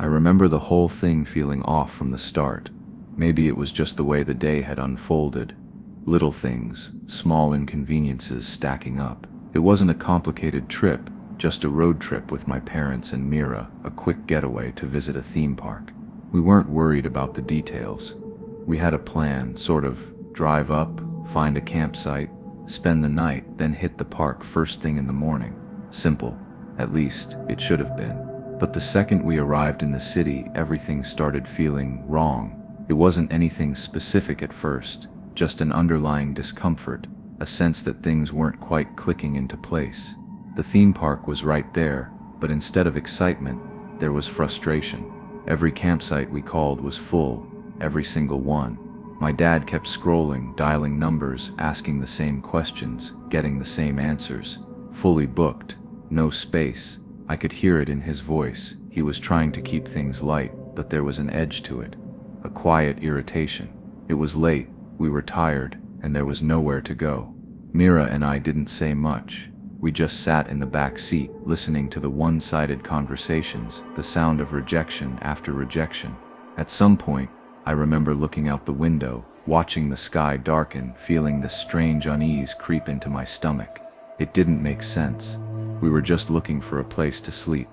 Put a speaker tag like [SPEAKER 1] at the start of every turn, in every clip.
[SPEAKER 1] I remember the whole thing feeling off from the start. Maybe it was just the way the day had unfolded. Little things, small inconveniences stacking up. It wasn't a complicated trip, just a road trip with my parents and Mira, a quick getaway to visit a theme park. We weren't worried about the details. We had a plan, sort of drive up, find a campsite, spend the night, then hit the park first thing in the morning. Simple. At least, it should have been. But the second we arrived in the city, everything started feeling wrong. It wasn't anything specific at first, just an underlying discomfort, a sense that things weren't quite clicking into place. The theme park was right there, but instead of excitement, there was frustration. Every campsite we called was full, every single one. My dad kept scrolling, dialing numbers, asking the same questions, getting the same answers. Fully booked, no space. I could hear it in his voice. He was trying to keep things light, but there was an edge to it. A quiet irritation. It was late, we were tired, and there was nowhere to go. Mira and I didn't say much. We just sat in the back seat, listening to the one-sided conversations, the sound of rejection after rejection. At some point, I remember looking out the window, watching the sky darken, feeling this strange unease creep into my stomach. It didn't make sense. We were just looking for a place to sleep.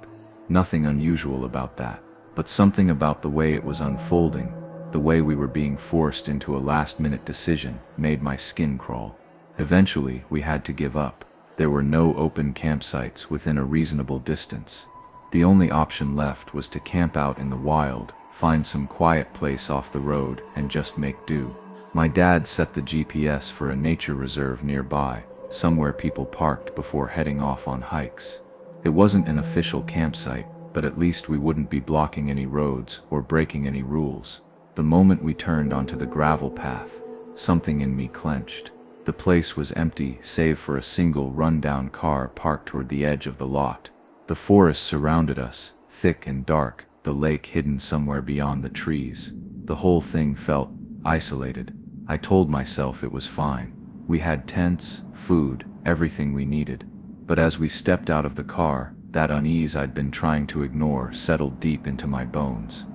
[SPEAKER 1] Nothing unusual about that, but something about the way it was unfolding, the way we were being forced into a last-minute decision, made my skin crawl. Eventually, we had to give up. There were no open campsites within a reasonable distance. The only option left was to camp out in the wild, find some quiet place off the road, and just make do. My dad set the GPS for a nature reserve nearby, somewhere people parked before heading off on hikes. It wasn't an official campsite, but at least we wouldn't be blocking any roads or breaking any rules. The moment we turned onto the gravel path, something in me clenched. The place was empty, save for a single run-down car parked toward the edge of the lot. The forest surrounded us, thick and dark, the lake hidden somewhere beyond the trees. The whole thing felt isolated. I told myself it was fine. We had tents, food, everything we needed. But as we stepped out of the car, that unease I'd been trying to ignore settled deep into my bones.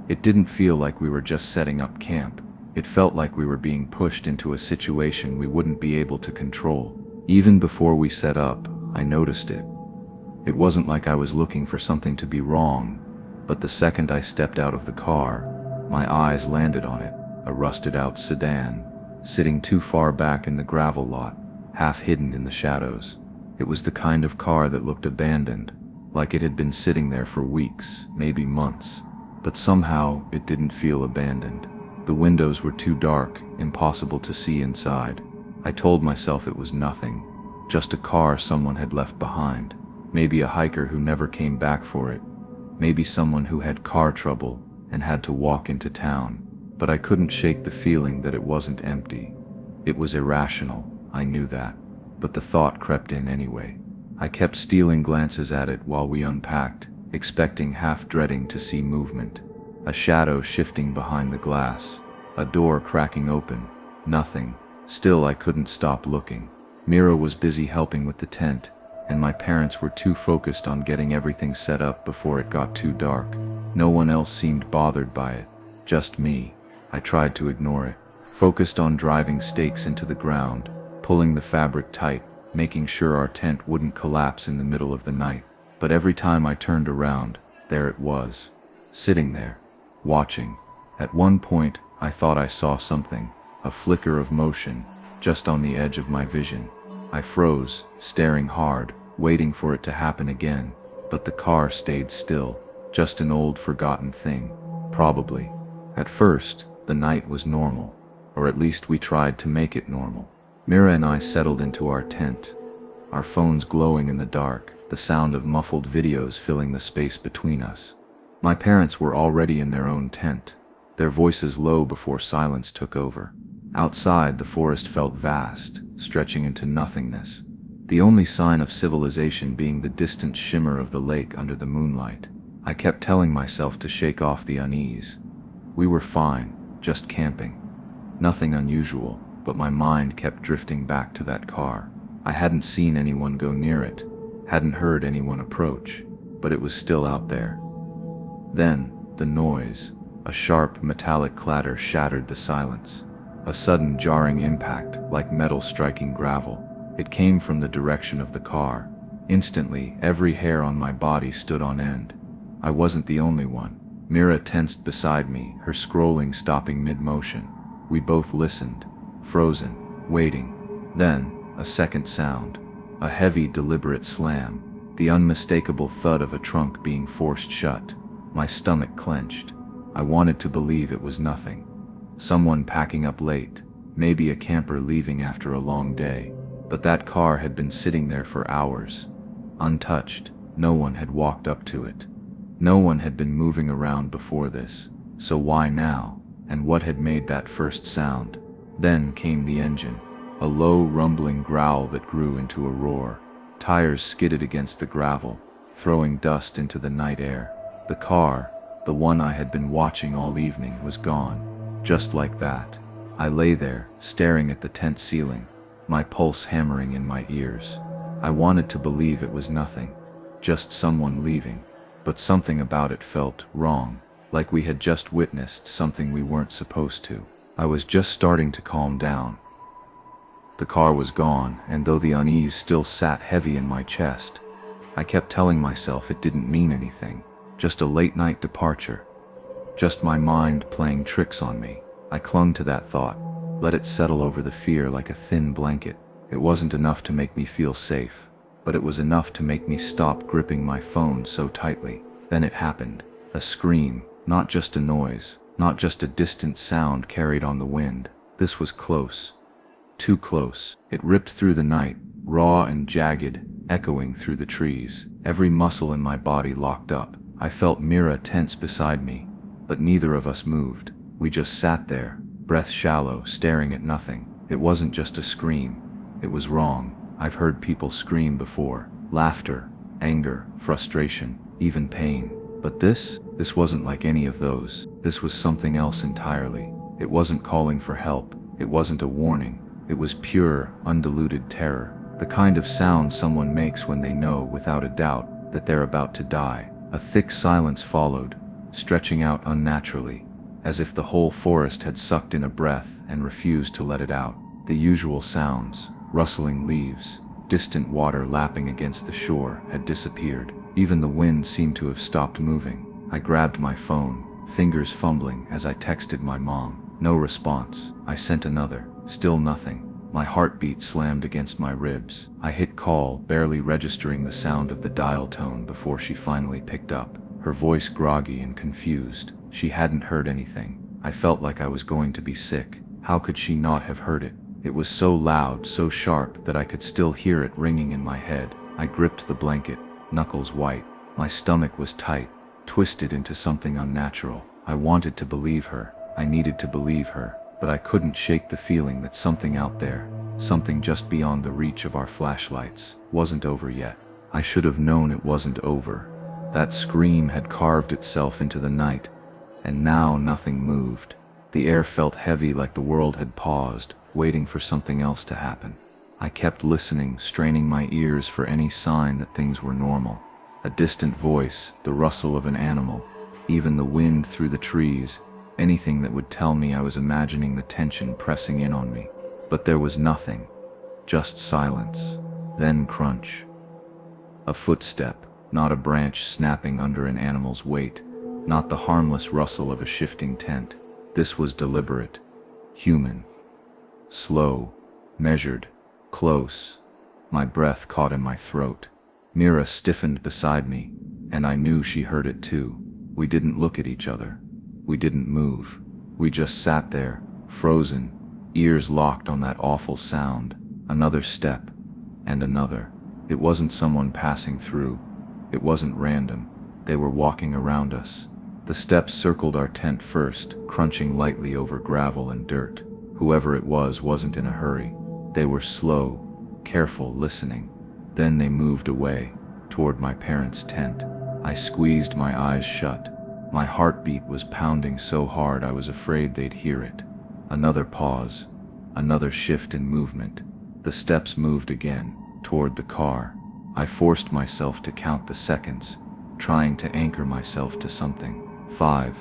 [SPEAKER 1] It didn't feel like we were just setting up camp. It felt like we were being pushed into a situation we wouldn't be able to control. Even before we set up, I noticed it. It wasn't like I was looking for something to be wrong, but the second I stepped out of the car, my eyes landed on it, a rusted-out sedan, sitting too far back in the gravel lot, half hidden in the shadows. It was the kind of car that looked abandoned, like it had been sitting there for weeks, maybe months. But somehow, it didn't feel abandoned. The windows were too dark, impossible to see inside. I told myself it was nothing, just a car someone had left behind. Maybe a hiker who never came back for it. Maybe someone who had car trouble and had to walk into town. But I couldn't shake the feeling that it wasn't empty. It was irrational, I knew that. But the thought crept in anyway. I kept stealing glances at it while we unpacked, expecting, half dreading to see movement. A shadow shifting behind the glass, a door cracking open, nothing. Still, I couldn't stop looking. Mira was busy helping with the tent, and my parents were too focused on getting everything set up before it got too dark. No one else seemed bothered by it, just me. I tried to ignore it, focused on driving stakes into the ground, pulling the fabric tight, making sure our tent wouldn't collapse in the middle of the night. But every time I turned around, there it was, sitting there, watching. At one point, I thought I saw something, a flicker of motion, just on the edge of my vision. I froze, staring hard, waiting for it to happen again, but the car stayed still, just an old forgotten thing, probably. At first, the night was normal, or at least we tried to make it normal. Mira and I settled into our tent, our phones glowing in the dark, the sound of muffled videos filling the space between us. My parents were already in their own tent, their voices low before silence took over. Outside, the forest felt vast, stretching into nothingness, the only sign of civilization being the distant shimmer of the lake under the moonlight. I kept telling myself to shake off the unease. We were fine, just camping. Nothing unusual, but my mind kept drifting back to that car. I hadn't seen anyone go near it, hadn't heard anyone approach, but it was still out there. Then, The noise, a sharp metallic clatter, shattered the silence. A sudden jarring impact, like metal striking gravel. It came from the direction of the car. Instantly, every hair on my body stood on end. I wasn't the only one. Mira tensed beside me, her scrolling stopping mid-motion. We both listened, frozen, waiting. Then, a second sound. A heavy, deliberate slam. The unmistakable thud of a trunk being forced shut. My stomach clenched. I wanted to believe it was nothing. Someone packing up late, maybe a camper leaving after a long day. But that car had been sitting there for hours, untouched. No one had walked up to it. No one had been moving around before this. So why now? And what had made that first sound? Then came the engine, a low rumbling growl that grew into a roar. Tires skidded against the gravel, throwing dust into the night air. The car, the one I had been watching all evening, was gone. Just like that. I lay there, staring at the tent ceiling, my pulse hammering in my ears. I wanted to believe it was nothing, just someone leaving, but something about it felt wrong, like we had just witnessed something we weren't supposed to. I was just starting to calm down. The car was gone, and though the unease still sat heavy in my chest, I kept telling myself it didn't mean anything, just a late-night departure. Just my mind playing tricks on me. I clung to that thought, let it settle over the fear like a thin blanket. It wasn't enough to make me feel safe, but it was enough to make me stop gripping my phone so tightly. Then it happened. A scream, not just a noise, not just a distant sound carried on the wind. This was close. Too close. It ripped through the night, raw and jagged, echoing through the trees. Every muscle in my body locked up. I felt Mira tense beside me, but neither of us moved. We just sat there, breath shallow, staring at nothing. It wasn't just a scream. It was wrong. I've heard people scream before. Laughter, anger, frustration, even pain. But this wasn't like any of those. This was something else entirely. It wasn't calling for help. It wasn't a warning. It was pure, undiluted terror. The kind of sound someone makes when they know, without a doubt, that they're about to die. A thick silence followed, stretching out unnaturally, as if the whole forest had sucked in a breath and refused to let it out. The usual sounds, rustling leaves, distant water lapping against the shore, had disappeared. Even the wind seemed to have stopped moving. I grabbed my phone, fingers fumbling as I texted my mom. No response. I sent another. Still nothing. My heartbeat slammed against my ribs. I hit call, barely registering the sound of the dial tone before she finally picked up. Her voice groggy and confused. She hadn't heard anything. I felt like I was going to be sick. How could she not have heard it? It was so loud, so sharp, that I could still hear it ringing in my head. I gripped the blanket, knuckles white. My stomach was tight, twisted into something unnatural. I wanted to believe her. I needed to believe her. But I couldn't shake the feeling that something out there, something just beyond the reach of our flashlights, wasn't over yet. I should have known it wasn't over. That scream had carved itself into the night, and now nothing moved. The air felt heavy, like the world had paused, waiting for something else to happen. I kept listening, straining my ears for any sign that things were normal. A distant voice, the rustle of an animal, even the wind through the trees, anything that would tell me I was imagining the tension pressing in on me. But there was nothing, just silence. Then crunch. A footstep, not a branch snapping under an animal's weight, not the harmless rustle of a shifting tent. This was deliberate, human, slow, measured, close. My breath caught in my throat. Mira stiffened beside me, and I knew she heard it too. We didn't look at each other. We didn't move. We just sat there, frozen, ears locked on that awful sound. Another step, and another. It wasn't someone passing through. It wasn't random. They were walking around us. The steps circled our tent first, crunching lightly over gravel and dirt. Whoever it was wasn't in a hurry. They were slow, careful, listening. Then they moved away, toward my parents' tent. I squeezed my eyes shut. My heartbeat was pounding so hard I was afraid they'd hear it. Another pause, another shift in movement. The steps moved again, toward the car. I forced myself to count the seconds, trying to anchor myself to something. 5,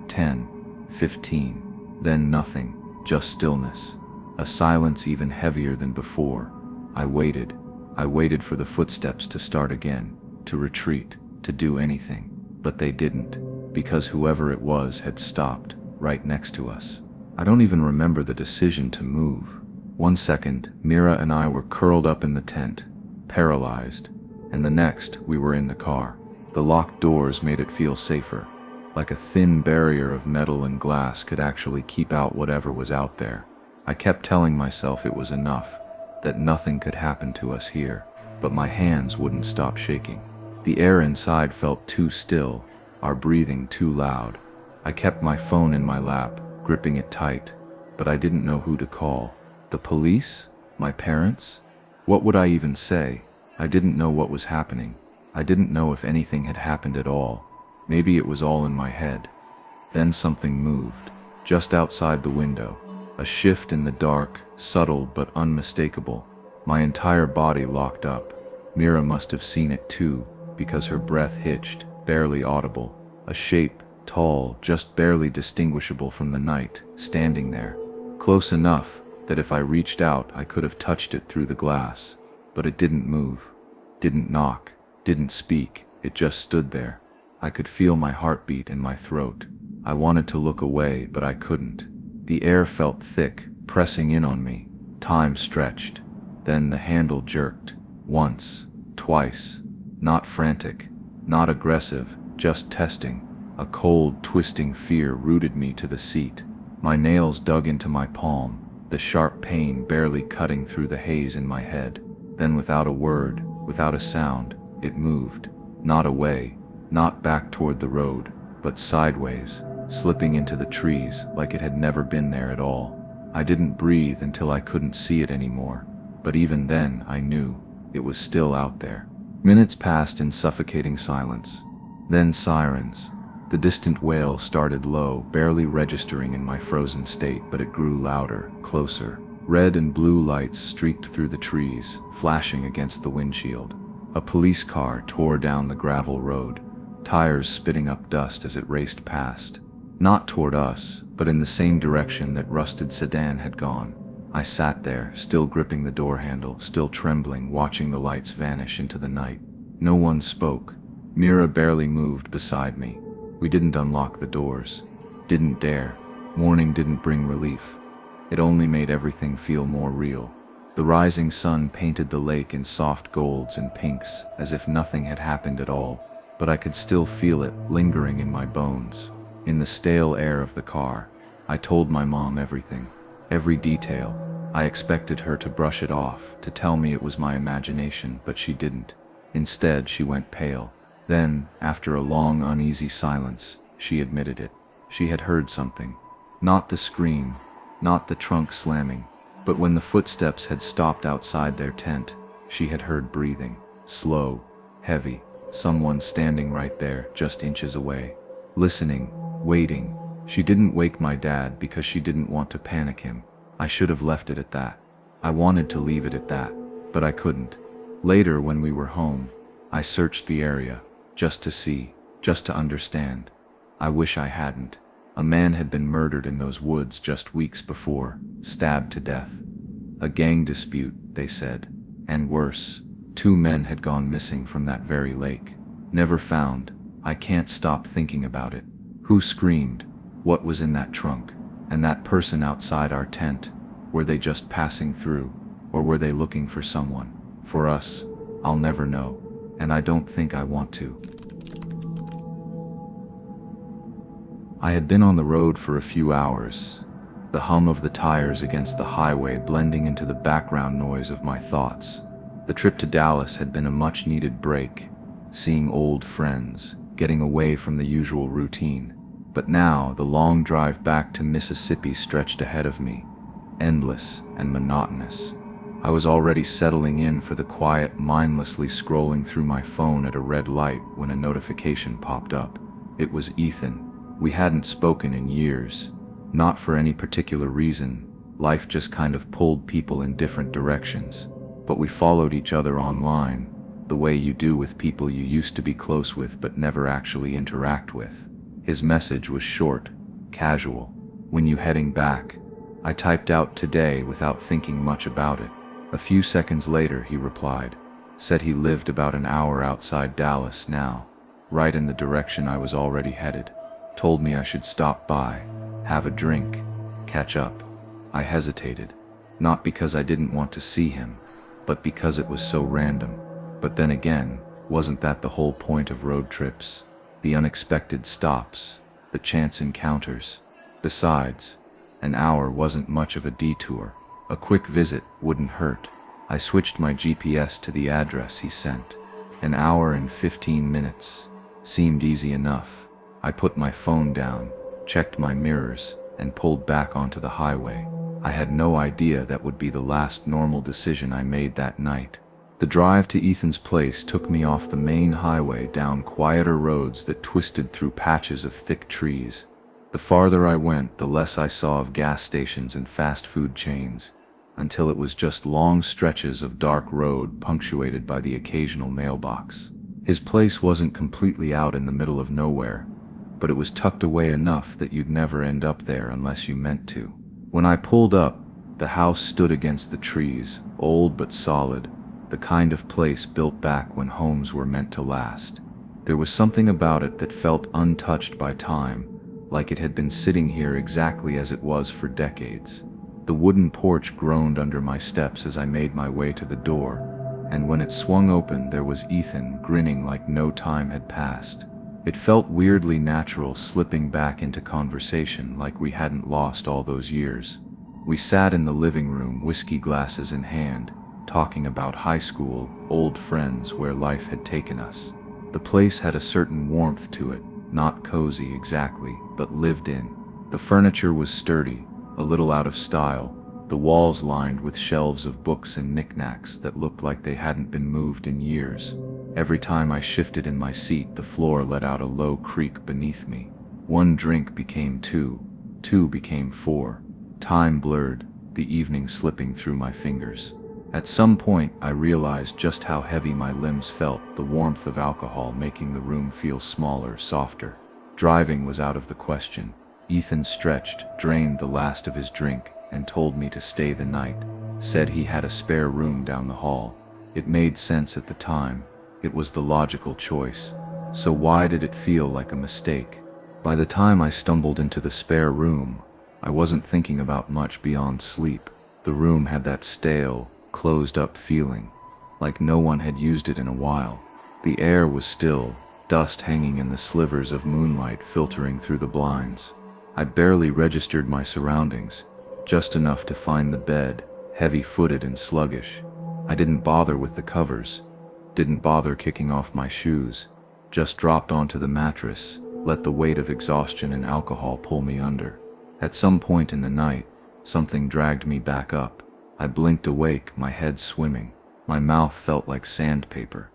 [SPEAKER 1] 10, 15. Then nothing, just stillness. A silence even heavier than before. I waited. I waited for the footsteps to start again, to retreat, to do anything. But they didn't, because whoever it was had stopped, right next to us. I don't even remember the decision to move. 1 second, Mira and I were curled up in the tent, paralyzed, and the next, we were in the car. The locked doors made it feel safer, like a thin barrier of metal and glass could actually keep out whatever was out there. I kept telling myself it was enough, that nothing could happen to us here, but my hands wouldn't stop shaking. The air inside felt too still, our breathing too loud. I kept my phone in my lap, gripping it tight, but I didn't know who to call. The police? My parents? What would I even say? I didn't know what was happening. I didn't know if anything had happened at all. Maybe it was all in my head. Then something moved, just outside the window. A shift in the dark, subtle but unmistakable. My entire body locked up. Mira must have seen it too, because her breath hitched, barely audible. A shape, tall, just barely distinguishable from the night, standing there. Close enough that if I reached out, I could have touched it through the glass. But it didn't move, didn't knock, didn't speak. It just stood there. I could feel my heartbeat in my throat. I wanted to look away, but I couldn't. The air felt thick, pressing in on me. Time stretched. Then the handle jerked. Once, twice. Not frantic, not aggressive, just testing. A cold, twisting fear rooted me to the seat. My nails dug into my palm, the sharp pain barely cutting through the haze in my head. Then without a word, without a sound, it moved. Not away, not back toward the road, but sideways, slipping into the trees like it had never been there at all. I didn't breathe until I couldn't see it anymore, but even then I knew it was still out there. Minutes passed in suffocating silence. Then sirens. The distant wail started low, barely registering in my frozen state, but it grew louder, closer. Red and blue lights streaked through the trees, flashing against the windshield. A police car tore down the gravel road, tires spitting up dust as it raced past. Not toward us, but in the same direction that rusted sedan had gone. I sat there, still gripping the door handle, still trembling, watching the lights vanish into the night. No one spoke. Mira barely moved beside me. We didn't unlock the doors. Didn't dare. Morning didn't bring relief. It only made everything feel more real. The rising sun painted the lake in soft golds and pinks, as if nothing had happened at all, but I could still feel it lingering in my bones. In the stale air of the car, I told my mom everything, every detail. I expected her to brush it off, to tell me it was my imagination, but she didn't. Instead, she went pale. Then, after a long, uneasy silence, she admitted it. She had heard something. Not the scream, not the trunk slamming, but when the footsteps had stopped outside their tent, she had heard breathing. Slow, heavy, someone standing right there, just inches away. Listening, waiting. She didn't wake my dad because she didn't want to panic him. I should have left it at that. I wanted to leave it at that, but I couldn't. Later, when we were home, I searched the area, just to see, just to understand. I wish I hadn't. A man had been murdered in those woods just weeks before, stabbed to death. A gang dispute, they said. And worse, 2 men had gone missing from that very lake. Never found. I can't stop thinking about it. Who screamed? What was in that trunk? And that person outside our tent? Were they just passing through? Or were they looking for someone? For us? I'll never know. And I don't think I want to. I had been on the road for a few hours, the hum of the tires against the highway blending into the background noise of my thoughts. The trip to Dallas had been a much-needed break, seeing old friends, getting away from the usual routine. But now the long drive back to Mississippi stretched ahead of me, endless and monotonous. I was already settling in for the quiet, mindlessly scrolling through my phone at a red light when a notification popped up. It was Ethan. We hadn't spoken in years. Not for any particular reason. Life just kind of pulled people in different directions. But we followed each other online, the way you do with people you used to be close with but never actually interact with. His message was short, casual. "When you heading back?" I typed out "today" without thinking much about it. A few seconds later he replied. Said he lived about an hour outside Dallas now, right in the direction I was already headed. Told me I should stop by, have a drink, catch up. I hesitated, not because I didn't want to see him, but because it was so random. But then again, wasn't that the whole point of road trips? The unexpected stops, the chance encounters. Besides, an hour wasn't much of a detour. A quick visit wouldn't hurt. I switched my GPS to the address he sent. An hour and 15 minutes. Seemed easy enough. I put my phone down, checked my mirrors, and pulled back onto the highway. I had no idea that would be the last normal decision I made that night. The drive to Ethan's place took me off the main highway down quieter roads that twisted through patches of thick trees. The farther I went, the less I saw of gas stations and fast food chains, until it was just long stretches of dark road punctuated by the occasional mailbox. His place wasn't completely out in the middle of nowhere, but it was tucked away enough that you'd never end up there unless you meant to. When I pulled up, the house stood against the trees, old but solid, the kind of place built back when homes were meant to last. There was something about it that felt untouched by time, like it had been sitting here exactly as it was for decades. The wooden porch groaned under my steps as I made my way to the door, and when it swung open there was Ethan grinning like no time had passed. It felt weirdly natural, slipping back into conversation like we hadn't lost all those years. We sat in the living room, whiskey glasses in hand, talking about high school, old friends, where life had taken us. The place had a certain warmth to it, not cozy exactly, but lived in. The furniture was sturdy, a little out of style, the walls lined with shelves of books and knickknacks that looked like they hadn't been moved in years. Every time I shifted in my seat, the floor let out a low creak beneath me. One drink became two, two became four. Time blurred, the evening slipping through my fingers. At some point, I realized just how heavy my limbs felt, the warmth of alcohol making the room feel smaller, softer. Driving was out of the question. Ethan stretched, drained the last of his drink, and told me to stay the night. Said he had a spare room down the hall. It made sense at the time. It was the logical choice. So why did it feel like a mistake? By the time I stumbled into the spare room, I wasn't thinking about much beyond sleep. The room had that stale, closed-up feeling, like no one had used it in a while. The air was still, dust hanging in the slivers of moonlight filtering through the blinds. I barely registered my surroundings, just enough to find the bed, heavy-footed and sluggish. I didn't bother with the covers, didn't bother kicking off my shoes, just dropped onto the mattress, let the weight of exhaustion and alcohol pull me under. At some point in the night, something dragged me back up. I blinked awake, my head swimming. My mouth felt like sandpaper.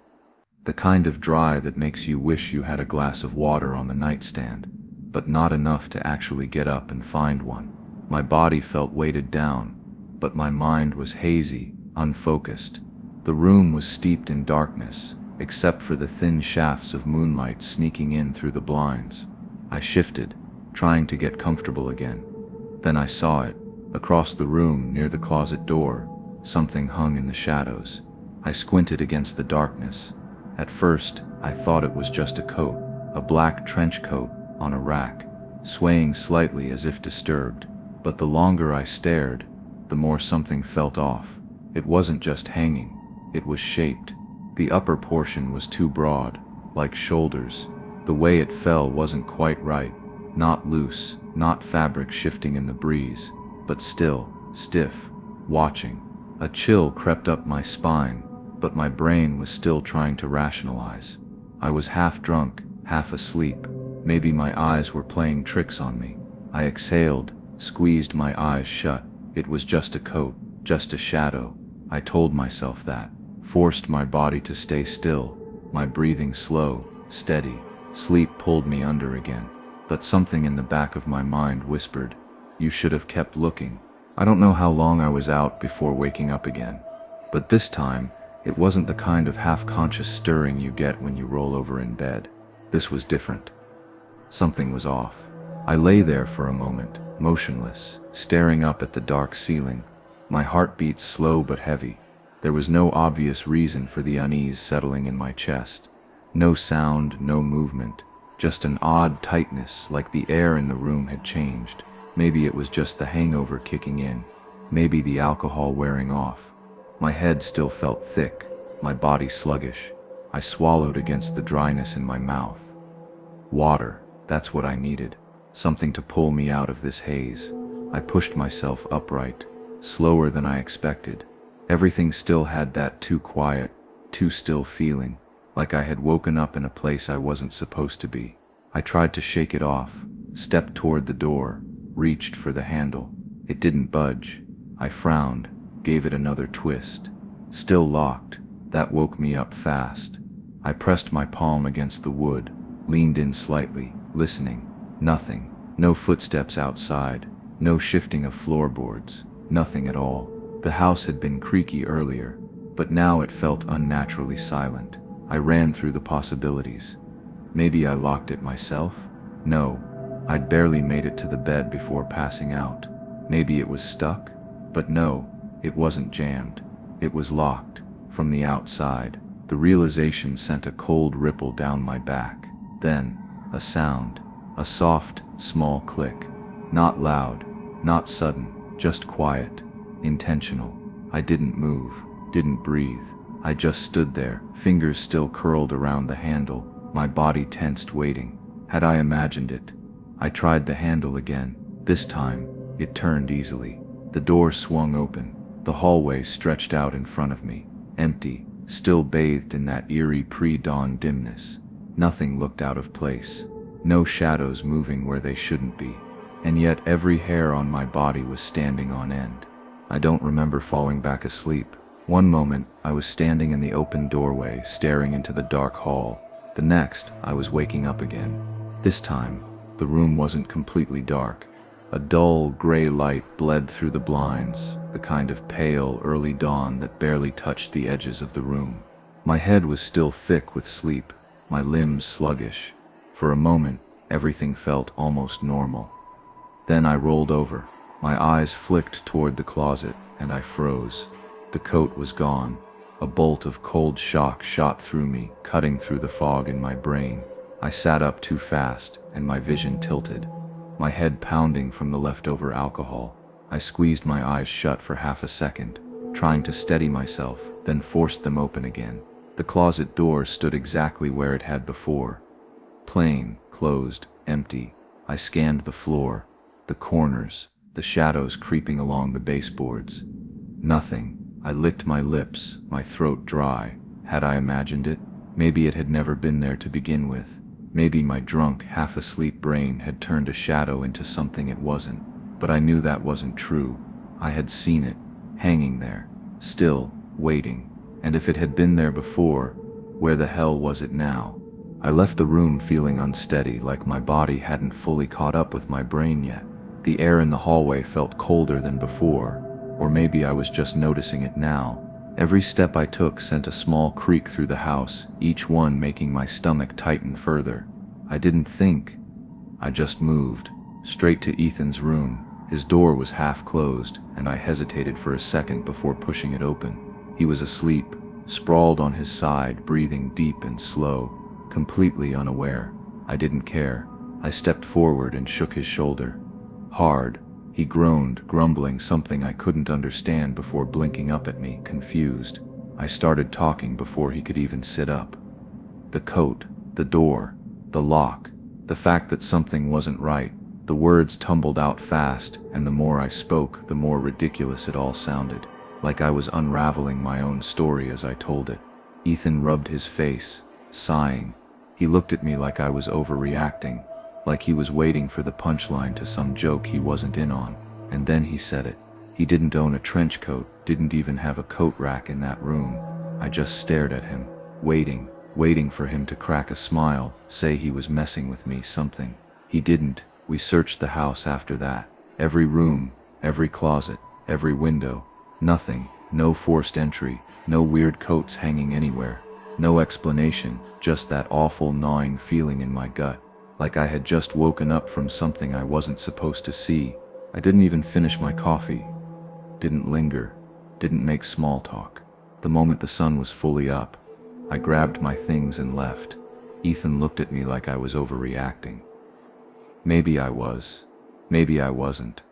[SPEAKER 1] The kind of dry that makes you wish you had a glass of water on the nightstand, but not enough to actually get up and find one. My body felt weighted down, but my mind was hazy, unfocused. The room was steeped in darkness, except for the thin shafts of moonlight sneaking in through the blinds. I shifted, trying to get comfortable again. Then I saw it. Across the room, near the closet door, something hung in the shadows. I squinted against the darkness. At first, I thought it was just a coat, a black trench coat, on a rack, swaying slightly as if disturbed. But the longer I stared, the more something felt off. It wasn't just hanging, it was shaped. The upper portion was too broad, like shoulders. The way it fell wasn't quite right, not loose, not fabric shifting in the breeze, but still, stiff, watching. A chill crept up my spine, but my brain was still trying to rationalize. I was half drunk, half asleep. Maybe my eyes were playing tricks on me. I exhaled, squeezed my eyes shut. It was just a coat, just a shadow. I told myself that, forced my body to stay still, my breathing slow, steady. Sleep pulled me under again, but something in the back of my mind whispered, "You should have kept looking." I don't know how long I was out before waking up again, but this time, it wasn't the kind of half-conscious stirring you get when you roll over in bed. This was different. Something was off. I lay there for a moment, motionless, staring up at the dark ceiling. My heart beat slow but heavy. There was no obvious reason for the unease settling in my chest. No sound, no movement, just an odd tightness, like the air in the room had changed. Maybe it was just the hangover kicking in, maybe the alcohol wearing off. My head still felt thick, my body sluggish. I swallowed against the dryness in my mouth. Water, that's what I needed. Something to pull me out of this haze. I pushed myself upright, slower than I expected. Everything still had that too quiet, too still feeling, like I had woken up in a place I wasn't supposed to be. I tried to shake it off, stepped toward the door, reached for the handle. It didn't budge. I frowned, gave it another twist. Still locked. That woke me up fast. I pressed my palm against the wood, leaned in slightly, listening. Nothing. No footsteps outside. No shifting of floorboards. Nothing at all. The house had been creaky earlier, but now it felt unnaturally silent. I ran through the possibilities. Maybe I locked it myself? No. I'd barely made it to the bed before passing out. Maybe it was stuck? But no, it wasn't jammed. It was locked, from the outside. The realization sent a cold ripple down my back. Then, a sound. A soft, small click. Not loud, not sudden, just quiet, intentional. I didn't move, didn't breathe. I just stood there, fingers still curled around the handle, my body tensed waiting. Had I imagined it? I tried the handle again. This time, it turned easily. The door swung open. The hallway stretched out in front of me, empty, still bathed in that eerie pre-dawn dimness. Nothing looked out of place. No shadows moving where they shouldn't be. And yet every hair on my body was standing on end. I don't remember falling back asleep. One moment, I was standing in the open doorway, staring into the dark hall. The next, I was waking up again. This time, the room wasn't completely dark. A dull, gray light bled through the blinds, the kind of pale, early dawn that barely touched the edges of the room. My head was still thick with sleep, my limbs sluggish. For a moment, everything felt almost normal. Then I rolled over. My eyes flicked toward the closet, and I froze. The coat was gone. A bolt of cold shock shot through me, cutting through the fog in my brain. I sat up too fast, and my vision tilted. My head pounding from the leftover alcohol. I squeezed my eyes shut for half a second, trying to steady myself, then forced them open again. The closet door stood exactly where it had before. Plain, closed, empty. I scanned the floor, the corners, the shadows creeping along the baseboards. Nothing. I licked my lips, my throat dry. Had I imagined it? Maybe it had never been there to begin with. Maybe my drunk, half-asleep brain had turned a shadow into something it wasn't. But I knew that wasn't true. I had seen it, hanging there, still, waiting. And if it had been there before, where the hell was it now? I left the room feeling unsteady, like my body hadn't fully caught up with my brain yet. The air in the hallway felt colder than before, or maybe I was just noticing it now. Every step I took sent a small creak through the house, each one making my stomach tighten further. I didn't think. I just moved, straight to Ethan's room. His door was half closed, and I hesitated for a second before pushing it open. He was asleep, sprawled on his side, breathing deep and slow, completely unaware. I didn't care. I stepped forward and shook his shoulder. Hard. He groaned, grumbling something I couldn't understand before blinking up at me, confused. I started talking before he could even sit up. The coat, the door, the lock, the fact that something wasn't right. The words tumbled out fast, and the more I spoke, the more ridiculous it all sounded, like I was unraveling my own story as I told it. Ethan rubbed his face, sighing. He looked at me like I was overreacting, like he was waiting for the punchline to some joke he wasn't in on. And then he said it. He didn't own a trench coat, didn't even have a coat rack in that room. I just stared at him, waiting for him to crack a smile, say he was messing with me, something. He didn't. We searched the house after that. Every room, every closet, every window. Nothing. No forced entry, no weird coats hanging anywhere. No explanation, just that awful gnawing feeling in my gut. like I had just woken up from something I wasn't supposed to see. I didn't even finish my coffee, didn't linger, didn't make small talk. The moment the sun was fully up, I grabbed my things and left. Ethan looked at me like I was overreacting. Maybe I was. Maybe I wasn't.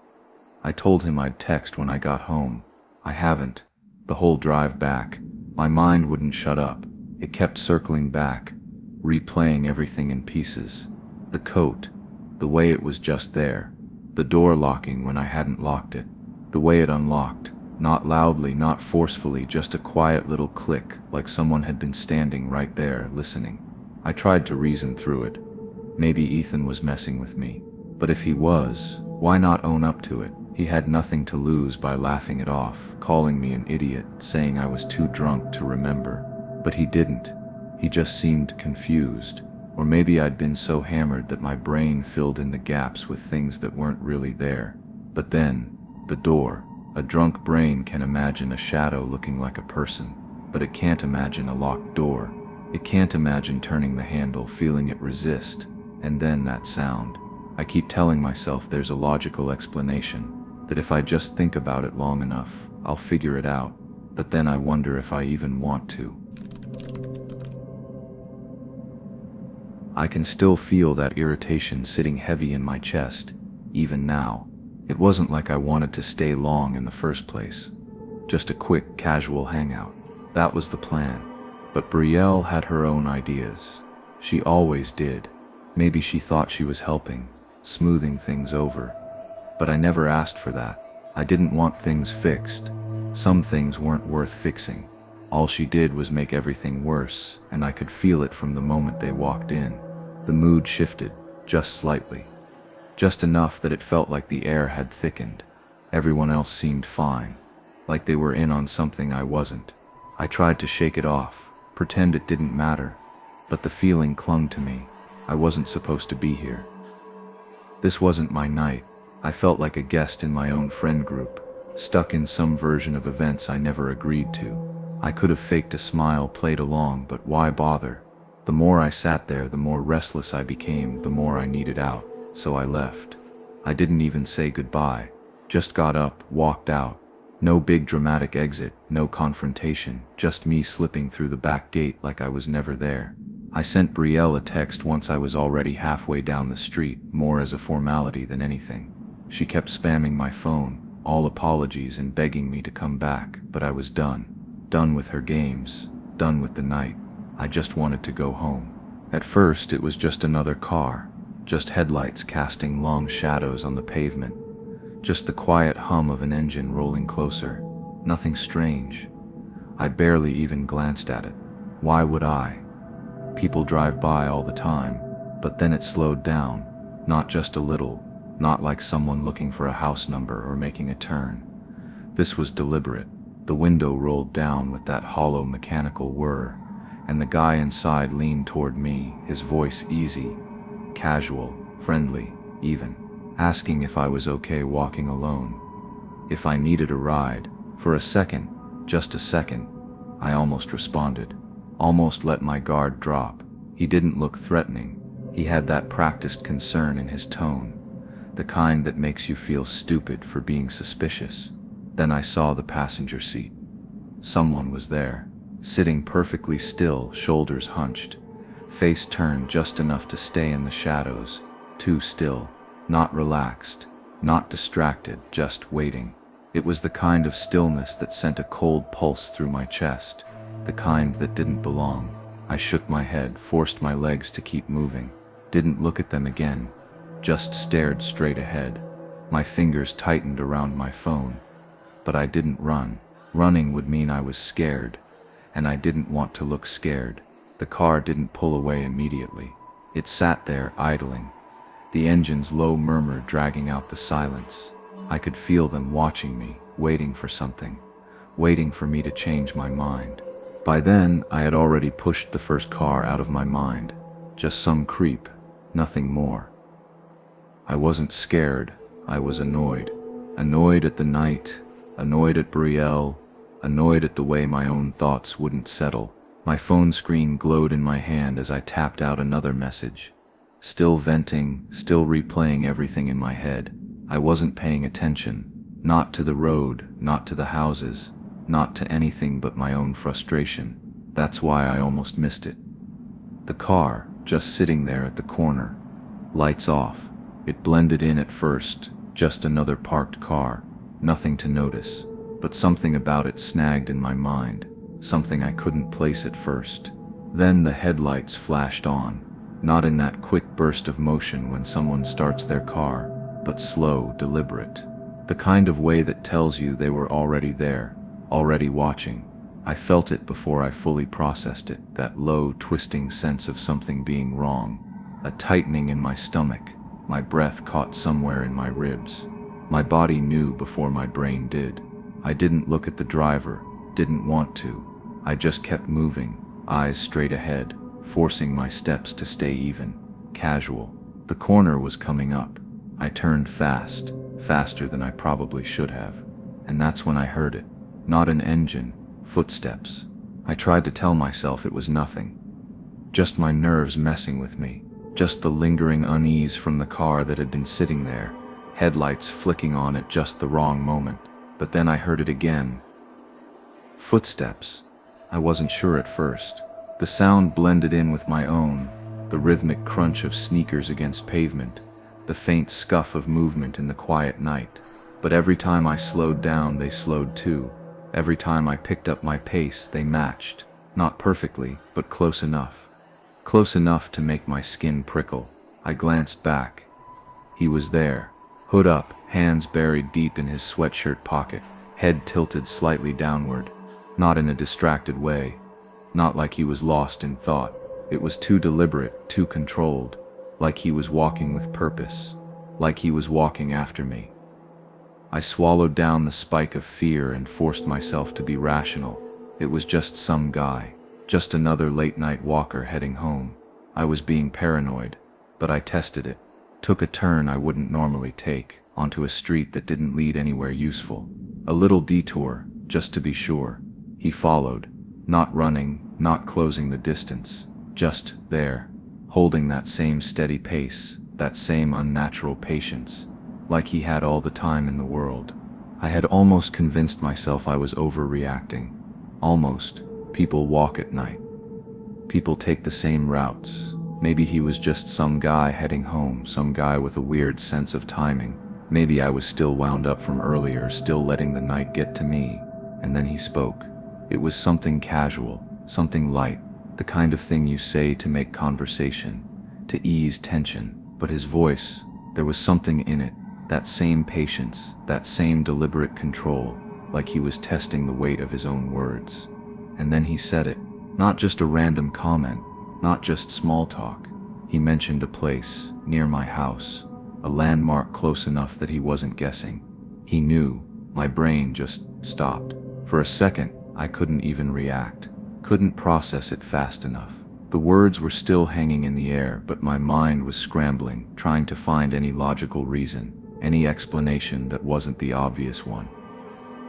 [SPEAKER 1] I told him I'd text when I got home. I haven't. The whole drive back, my mind wouldn't shut up. It kept circling back, replaying everything in pieces. The coat, the way it was just there. The door locking when I hadn't locked it. The way it unlocked, not loudly, not forcefully, just a quiet little click, like someone had been standing right there, listening. I tried to reason through it. Maybe Ethan was messing with me. But if he was, why not own up to it? He had nothing to lose by laughing it off, calling me an idiot, saying I was too drunk to remember. But he didn't. He just seemed confused. Or maybe I'd been so hammered that my brain filled in the gaps with things that weren't really there. But then, the door. A drunk brain can imagine a shadow looking like a person, but it can't imagine a locked door. It can't imagine turning the handle, feeling it resist, and then that sound. I keep telling myself there's a logical explanation, that if I just think about it long enough, I'll figure it out, but then I wonder if I even want to. I can still feel that irritation sitting heavy in my chest, even now. It wasn't like I wanted to stay long in the first place. Just a quick, casual hangout. That was the plan. But Brielle had her own ideas. She always did. Maybe she thought she was helping, smoothing things over. But I never asked for that. I didn't want things fixed. Some things weren't worth fixing. All she did was make everything worse, and I could feel it from the moment they walked in. The mood shifted, just slightly. Just enough that it felt like the air had thickened. Everyone else seemed fine, like they were in on something I wasn't. I tried to shake it off, pretend it didn't matter, but the feeling clung to me. I wasn't supposed to be here. This wasn't my night. I felt like a guest in my own friend group, stuck in some version of events I never agreed to. I could have faked a smile, played along, but why bother? The more I sat there, the more restless I became, the more I needed out. So I left. I didn't even say goodbye, just got up, walked out. No big dramatic exit, no confrontation, just me slipping through the back gate like I was never there. I sent Brielle a text once I was already halfway down the street, more as a formality than anything. She kept spamming my phone, all apologies and begging me to come back, but I was done. Done with her games, done with the night. I just wanted to go home. At first it was just another car. Just headlights casting long shadows on the pavement. Just the quiet hum of an engine rolling closer. Nothing strange. I barely even glanced at it. Why would I? People drive by all the time, but then it slowed down. Not just a little, not like someone looking for a house number or making a turn. This was deliberate. The window rolled down with that hollow mechanical whir, and the guy inside leaned toward me, his voice easy, casual, friendly, even, asking if I was okay walking alone, if I needed a ride. For a second, just a second, I almost responded, almost let my guard drop. He didn't look threatening. He had that practiced concern in his tone, the kind that makes you feel stupid for being suspicious. Then I saw the passenger seat. Someone was there, sitting perfectly still, shoulders hunched, face turned just enough to stay in the shadows, too still, not relaxed, not distracted, just waiting. It was the kind of stillness that sent a cold pulse through my chest, the kind that didn't belong. I shook my head, forced my legs to keep moving, didn't look at them again, just stared straight ahead. My fingers tightened around my phone, but I didn't run. Running would mean I was scared, and I didn't want to look scared. The car didn't pull away immediately. It sat there, idling, the engine's low murmur dragging out the silence. I could feel them watching me, waiting for something, waiting for me to change my mind. By then, I had already pushed the first car out of my mind. Just some creep, nothing more. I wasn't scared, I was annoyed. Annoyed at the night, annoyed at Brielle, annoyed at the way my own thoughts wouldn't settle. My phone screen glowed in my hand as I tapped out another message. still venting, still replaying everything in my head. I wasn't paying attention, not to the road, not to the houses, not to anything but my own frustration. That's why I almost missed it. The car, just sitting there at the corner, lights off. It blended in at first, just another parked car, nothing to notice, but something about it snagged in my mind, something I couldn't place at first. Then the headlights flashed on, not in that quick burst of motion when someone starts their car, but slow, deliberate. The kind of way that tells you they were already there, already watching. I felt it before I fully processed it, that low, twisting sense of something being wrong, a tightening in my stomach, my breath caught somewhere in my ribs. My body knew before my brain did. I didn't look at the driver, didn't want to. I just kept moving, eyes straight ahead, forcing my steps to stay even, casual. The corner was coming up. I turned fast, faster than I probably should have. And that's when I heard it. Not an engine, footsteps. I tried to tell myself it was nothing. Just my nerves messing with me. Just the lingering unease from the car that had been sitting there, headlights flicking on at just the wrong moment. But then I heard it again. Footsteps. I wasn't sure at first. The sound blended in with my own, the rhythmic crunch of sneakers against pavement, the faint scuff of movement in the quiet night. But every time I slowed down, they slowed too. Every time I picked up my pace, they matched. Not perfectly, but close enough. Close enough to make my skin prickle. I glanced back. He was there, hood up, hands buried deep in his sweatshirt pocket, head tilted slightly downward. Not in a distracted way. Not like he was lost in thought. It was too deliberate, too controlled. Like he was walking with purpose. Like he was walking after me. I swallowed down the spike of fear and forced myself to be rational. It was just some guy. Just another late-night walker heading home. I was being paranoid, but I tested it. Took a turn I wouldn't normally take, onto a street that didn't lead anywhere useful. A little detour, just to be sure. He followed, not running, not closing the distance, just there, holding that same steady pace, that same unnatural patience, like he had all the time in the world. I had almost convinced myself I was overreacting. Almost. People walk at night. People take the same routes. Maybe he was just some guy heading home, some guy with a weird sense of timing. Maybe I was still wound up from earlier, still letting the night get to me. And then he spoke. It was something casual, something light, the kind of thing you say to make conversation, to ease tension. But his voice, there was something in it, that same patience, that same deliberate control, like he was testing the weight of his own words. And then he said it, not just a random comment, not just small talk. He mentioned a place, near my house, a landmark close enough that he wasn't guessing. He knew. My brain just stopped. For a second, I couldn't even react, couldn't process it fast enough. The words were still hanging in the air, but my mind was scrambling, trying to find any logical reason, any explanation that wasn't the obvious one.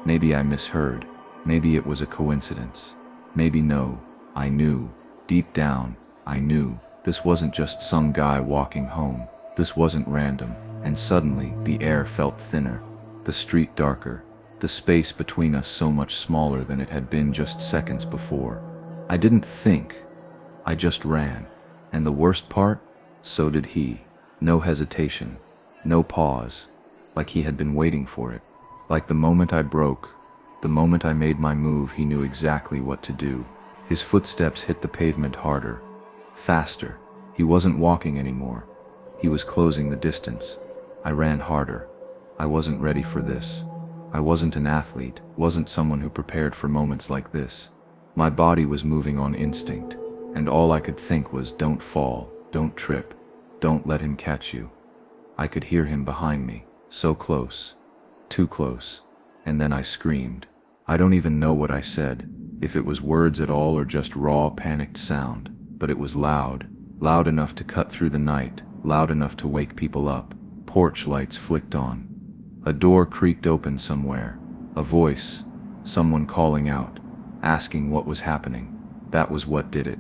[SPEAKER 1] Maybe I misheard. Maybe it was a coincidence. Maybe no. I knew. Deep down, I knew. This wasn't just some guy walking home. This wasn't random. And suddenly, the air felt thinner. The street darker. The space between us so much smaller than it had been just seconds before. I didn't think. I just ran. And the worst part? So did he. No hesitation. No pause. Like he had been waiting for it. Like the moment I broke, the moment I made my move, he knew exactly what to do. His footsteps hit the pavement harder. Faster. He wasn't walking anymore. He was closing the distance. I ran harder. I wasn't ready for this. I wasn't an athlete, wasn't someone who prepared for moments like this. My body was moving on instinct, and all I could think was, don't fall, don't trip, don't let him catch you. I could hear him behind me, so close, too close, and then I screamed. I don't even know what I said, if it was words at all or just raw, panicked sound, but it was loud, loud enough to cut through the night, loud enough to wake people up. Porch lights flicked on. A door creaked open somewhere. A voice, someone calling out, asking what was happening. That was what did it.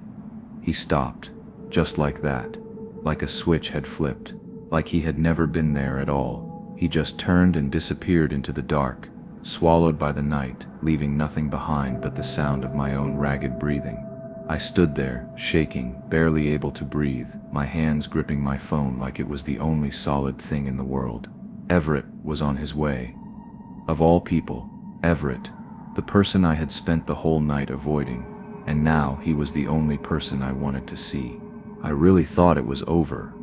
[SPEAKER 1] He stopped, just like that. like a switch had flipped, like he had never been there at all. He just turned and disappeared into the dark, swallowed by the night, leaving nothing behind but the sound of my own ragged breathing. I stood there, shaking, barely able to breathe, my hands gripping my phone like it was the only solid thing in the world. Everett was on his way. Of all people, Everett, the person I had spent the whole night avoiding, and now he was the only person I wanted to see. I really thought it was over.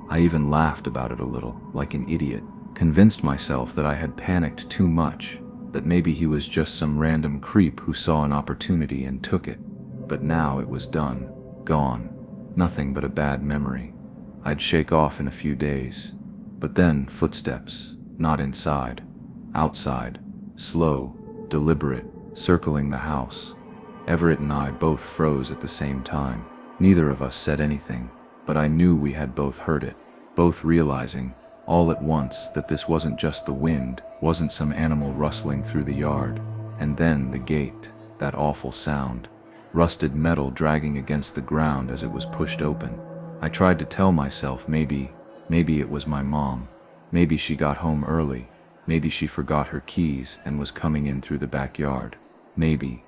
[SPEAKER 1] I even laughed about it a little, like an idiot, convinced myself that I had panicked too much, that maybe he was just some random creep who saw an opportunity and took it. But now it was done, gone, nothing but a bad memory. I'd shake off in a few days. But then footsteps, not inside, outside, slow, deliberate, circling the house. Everett and I both froze at the same time. Neither of us said anything, but I knew we had both heard it, both realizing, all at once, that this wasn't just the wind, wasn't some animal rustling through the yard. And then the gate, that awful sound. Rusted metal dragging against the ground as it was pushed open. I tried to tell myself maybe it was my mom. Maybe she got home early. Maybe she forgot her keys and was coming in through the backyard. Maybe.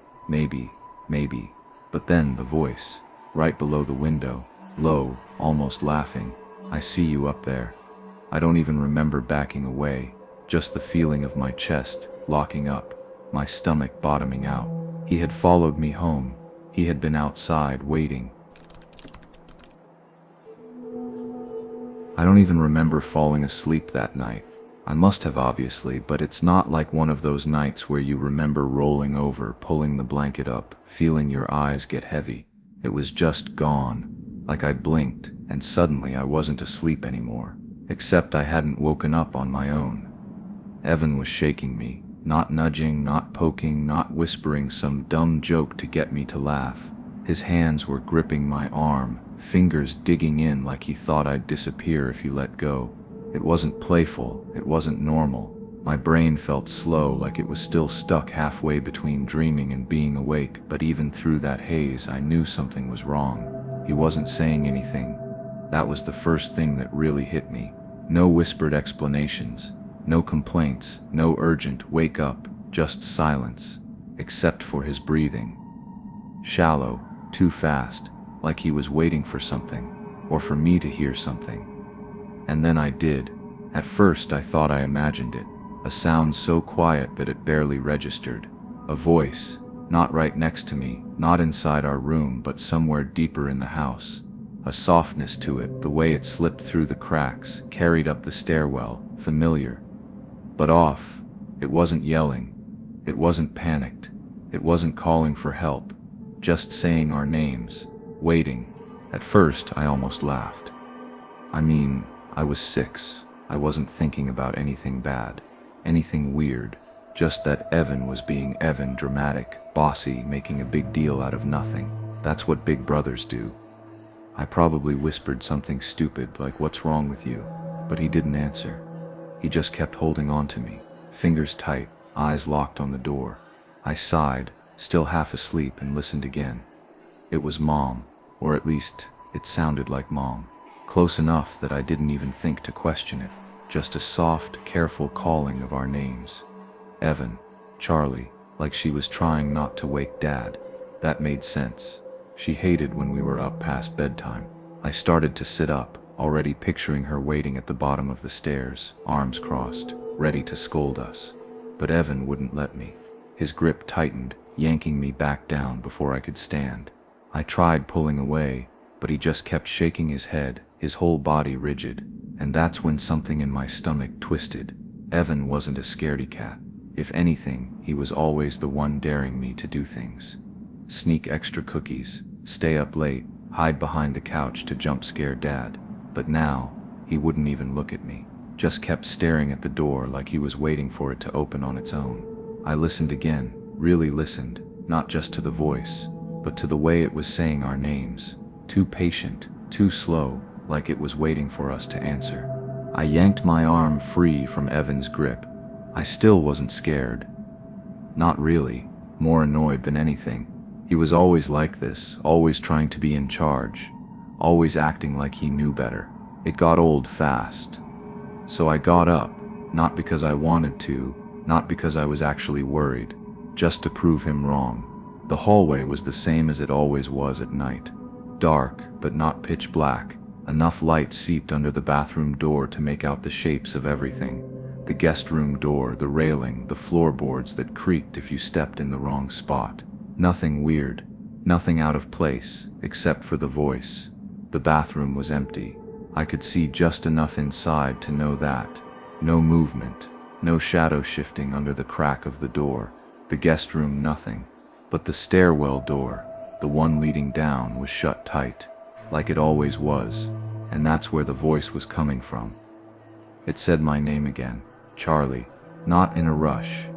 [SPEAKER 1] But then the voice, right below the window, low, almost laughing. I see you up there. I don't even remember backing away, just the feeling of my chest locking up, my stomach bottoming out. He had followed me home. He had been outside waiting. I don't even remember falling asleep that night. I must have, obviously, but it's not like one of those nights where you remember rolling over, pulling the blanket up, feeling your eyes get heavy. It was just gone, like I blinked, and suddenly I wasn't asleep anymore, except I hadn't woken up on my own. Evan was shaking me, not nudging, not poking, not whispering some dumb joke to get me to laugh. His hands were gripping my arm, fingers digging in like he thought I'd disappear if you let go. It wasn't playful, it wasn't normal. My brain felt slow, like it was still stuck halfway between dreaming and being awake, but even through that haze I knew something was wrong. He wasn't saying anything. That was the first thing that really hit me. No whispered explanations, no complaints, no urgent wake up, just silence, except for his breathing. Shallow, too fast, like he was waiting for something, or for me to hear something. And then I did. At first I thought I imagined it, a sound so quiet that it barely registered. A voice, not right next to me, not inside our room, but somewhere deeper in the house. A softness to it, the way it slipped through the cracks, carried up the stairwell, familiar. But off. It wasn't yelling. It wasn't panicked. It wasn't calling for help. Just saying our names, waiting. At first I almost laughed. I was 6. I wasn't thinking about anything bad, anything weird, just that Evan was being Evan, dramatic, bossy, making a big deal out of nothing. That's what big brothers do. I probably whispered something stupid like, "What's wrong with you?" But he didn't answer. He just kept holding on to me, fingers tight, eyes locked on the door. I sighed, still half asleep, and listened again. It was Mom, or at least it sounded like Mom. Close enough that I didn't even think to question it. Just a soft, careful calling of our names. Evan, Charlie, like she was trying not to wake Dad. That made sense. She hated when we were up past bedtime. I started to sit up, already picturing her waiting at the bottom of the stairs, arms crossed, ready to scold us. But Evan wouldn't let me. His grip tightened, yanking me back down before I could stand. I tried pulling away, but he just kept shaking his head, his whole body rigid. And that's when something in my stomach twisted. Evan wasn't a scaredy cat. If anything, he was always the one daring me to do things. Sneak extra cookies, stay up late, hide behind the couch to jump scare Dad. But now, he wouldn't even look at me, just kept staring at the door like he was waiting for it to open on its own. I listened again, really listened, not just to the voice, but to the way it was saying our names. Too patient, too slow, like it was waiting for us to answer. I yanked my arm free from Evan's grip. I still wasn't scared. Not really, more annoyed than anything. He was always like this, always trying to be in charge, always acting like he knew better. It got old fast. So I got up, not because I wanted to, not because I was actually worried, just to prove him wrong. The hallway was the same as it always was at night. Dark, but not pitch black. Enough light seeped under the bathroom door to make out the shapes of everything. The guest room door, the railing, the floorboards that creaked if you stepped in the wrong spot. Nothing weird, nothing out of place, except for the voice. The bathroom was empty. I could see just enough inside to know that. No movement, no shadow shifting under the crack of the door. The guest room, nothing. But the stairwell door, the one leading down, was shut tight, like it always was, and that's where the voice was coming from. It said my name again, Charlie, not in a rush,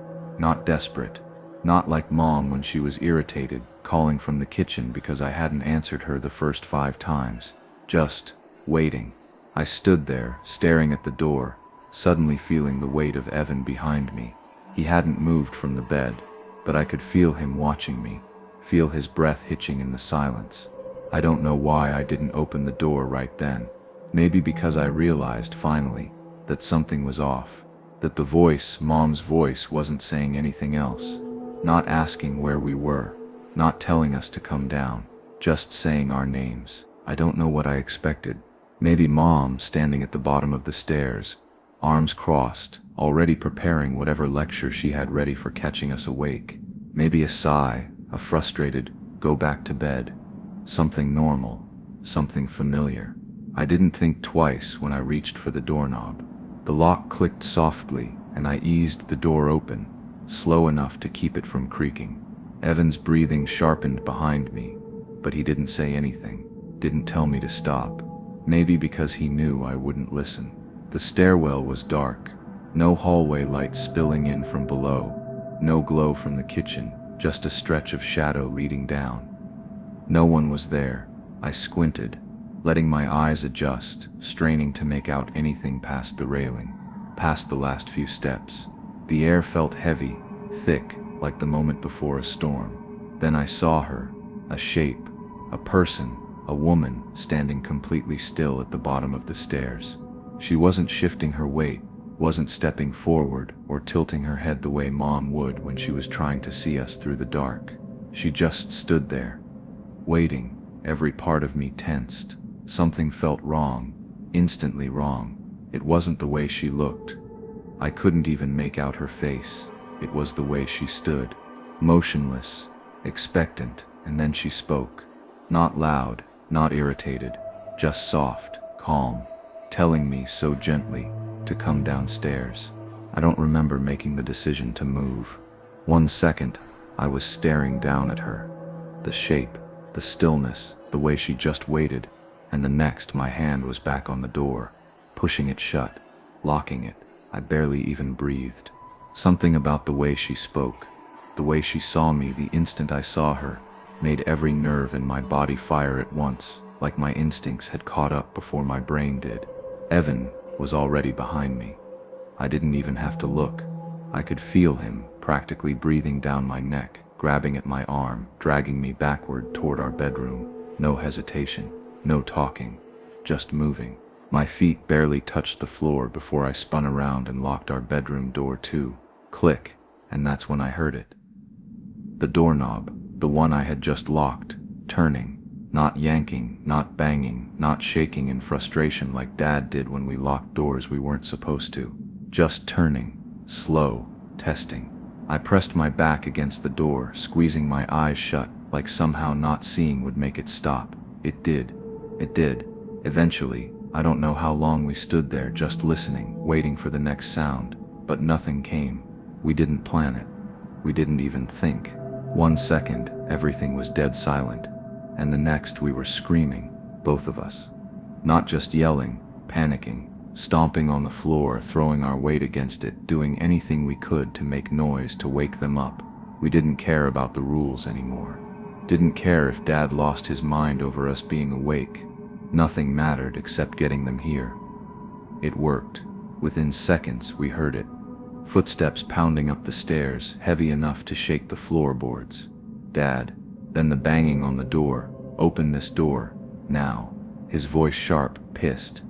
[SPEAKER 1] not desperate, not like Mom when she was irritated, calling from the kitchen because I hadn't answered her the first 5 times. Just waiting. I stood there, staring at the door, suddenly feeling the weight of Evan behind me. He hadn't moved from the bed, but I could feel him watching me, feel his breath hitching in the silence. I don't know why I didn't open the door right then. Maybe because I realized finally that something was off, that the voice, Mom's voice, wasn't saying anything else, not asking where we were, not telling us to come down, just saying our names. I don't know what I expected. Maybe Mom standing at the bottom of the stairs, arms crossed, already preparing whatever lecture she had ready for catching us awake. Maybe a sigh, a frustrated, go back to bed. Something normal, something familiar. I didn't think twice when I reached for the doorknob. The lock clicked softly, and I eased the door open, slow enough to keep it from creaking. Evan's breathing sharpened behind me, but he didn't say anything, didn't tell me to stop. Maybe because he knew I wouldn't listen. The stairwell was dark, no hallway light spilling in from below, no glow from the kitchen, just a stretch of shadow leading down. No one was there. I squinted, letting my eyes adjust, straining to make out anything past the railing, past the last few steps. The air felt heavy, thick, like the moment before a storm. Then I saw her, a shape, a person, a woman, standing completely still at the bottom of the stairs. She wasn't shifting her weight, wasn't stepping forward or tilting her head the way Mom would when she was trying to see us through the dark. She just stood there, waiting. Every part of me tensed. Something felt wrong, instantly wrong. It wasn't the way she looked. I couldn't even make out her face. It was the way she stood, motionless, expectant, and then she spoke. Not loud, not irritated, just soft, calm, telling me so gently to come downstairs. I don't remember making the decision to move. 1 second, I was staring down at her. The shape, the stillness, the way she just waited, and the next my hand was back on the door, pushing it shut, locking it. I barely even breathed. Something about the way she spoke, the way she saw me the instant I saw her, made every nerve in my body fire at once, like my instincts had caught up before my brain did. Evan was already behind me. I didn't even have to look. I could feel him practically breathing down my neck, grabbing at my arm, dragging me backward toward our bedroom. No hesitation, no talking, just moving. My feet barely touched the floor before I spun around and locked our bedroom door too. Click, and that's when I heard it. The doorknob, the one I had just locked, turning, not yanking, not banging, not shaking in frustration like Dad did when we locked doors we weren't supposed to. Just turning, slow, testing. I pressed my back against the door, squeezing my eyes shut, like somehow not seeing would make it stop. It did. It did. Eventually, I don't know how long we stood there just listening, waiting for the next sound, but nothing came. We didn't plan it. We didn't even think. 1 second, everything was dead silent, and the next we were screaming, both of us. Not just yelling, panicking, stomping on the floor, throwing our weight against it, doing anything we could to make noise to wake them up. We didn't care about the rules anymore. Didn't care if Dad lost his mind over us being awake. Nothing mattered except getting them here. It worked. Within seconds, we heard it. Footsteps pounding up the stairs, heavy enough to shake the floorboards. Dad. Then the banging on the door. Open this door. Now. his voice sharp, pissed.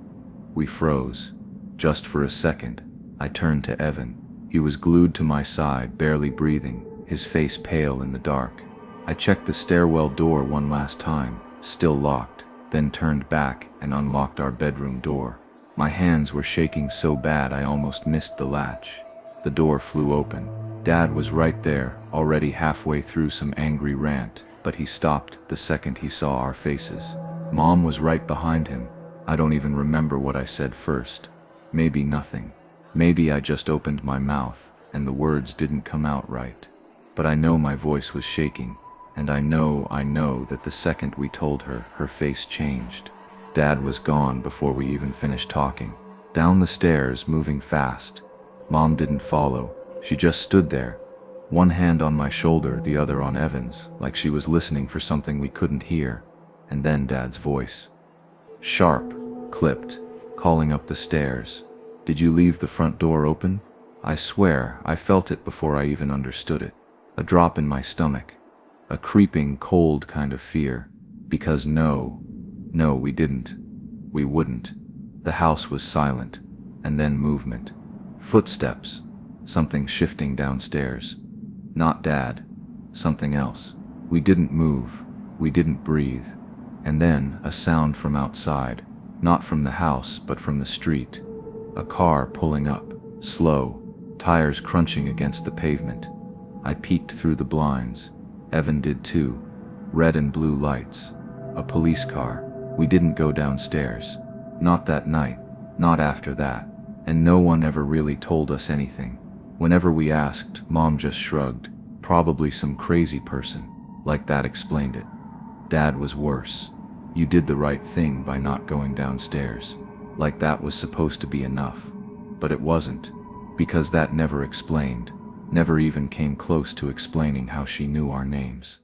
[SPEAKER 1] We froze. Just for a second. I turned to Evan. He was glued to my side, barely breathing, his face pale in the dark. I checked the stairwell door one last time, still locked, then turned back and unlocked our bedroom door. My hands were shaking so bad I almost missed the latch. The door flew open. Dad was right there, already halfway through some angry rant, but he stopped the second he saw our faces. Mom was right behind him. I don't even remember what I said first. Maybe nothing. Maybe I just opened my mouth, and the words didn't come out right. But I know my voice was shaking, and I know that the second we told her, her face changed. Dad was gone before we even finished talking. Down the stairs, moving fast. Mom didn't follow. She just stood there, one hand on my shoulder, the other on Evan's, like she was listening for something we couldn't hear. And then Dad's voice. Sharp, clipped, calling up the stairs. Did you leave the front door open? I swear, I felt it before I even understood it. A drop in my stomach. A creeping, cold kind of fear. Because no, we didn't. We wouldn't. The house was silent. And then movement. Footsteps. Something shifting downstairs. Not Dad. Something else. We didn't move. We didn't breathe. And then a sound from outside. Not from the house, but from the street. A car pulling up. Slow. Tires crunching against the pavement. I peeked through the blinds. Evan did too. Red and blue lights. A police car. We didn't go downstairs. Not that night. Not after that. And no one ever really told us anything. Whenever we asked, Mom just shrugged. Probably some crazy person. Like that explained it. Dad was worse. You did the right thing by not going downstairs. Like that was supposed to be enough. But it wasn't. Because that never explained. Never even came close to explaining how she knew our names.